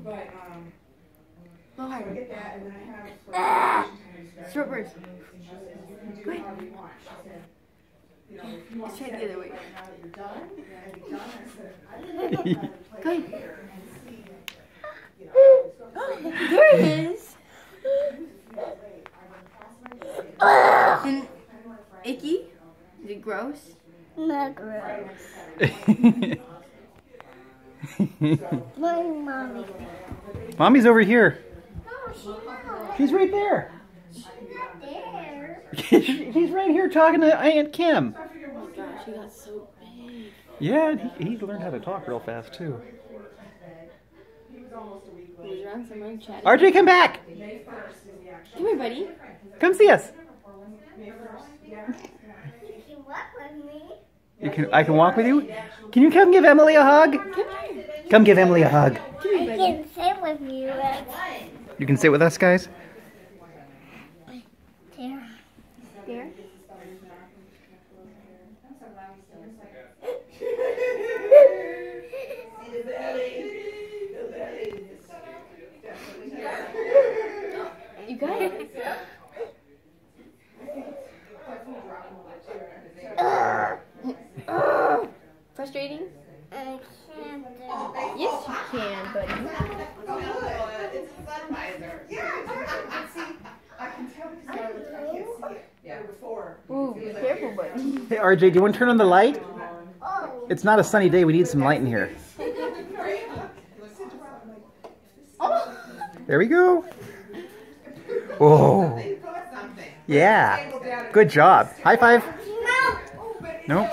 But Go I hard. get that, and then I have Strawberries. you can do Go however you want. She said, you know, if you want Let's to try it set the other way. right now that you're done, and you're done, I said, I didn't know how to play Go ahead. later and see, you know, it's going to say, There it is. And icky? Is it gross? Not gross. My mommy. Mommy's over here. No, she's not. She's right there. She's not there. She's right here talking to Aunt Kim. Oh my gosh, she got so big. Yeah, and he learned how to talk real fast too. He was around somewhere chatting. RJ, come back! Come here, buddy. Come see us. You can walk with me. I can walk with you. Can you come give Emily a hug? Come here. Come give Emily a hug. Come here, I buddy. can sit with you. You can sit with us, guys. There. There. You got it. Frustrating? I can't do Yes, you can, buddy. it's a sun visor. I can tell because I can't see it. Yeah, before. Ooh, be careful, buddy. Hey, RJ, do you want to turn on the light? Oh. It's not a sunny day. We need some light in here. There we go. Oh. Yeah. Good job. High five. No. Nope.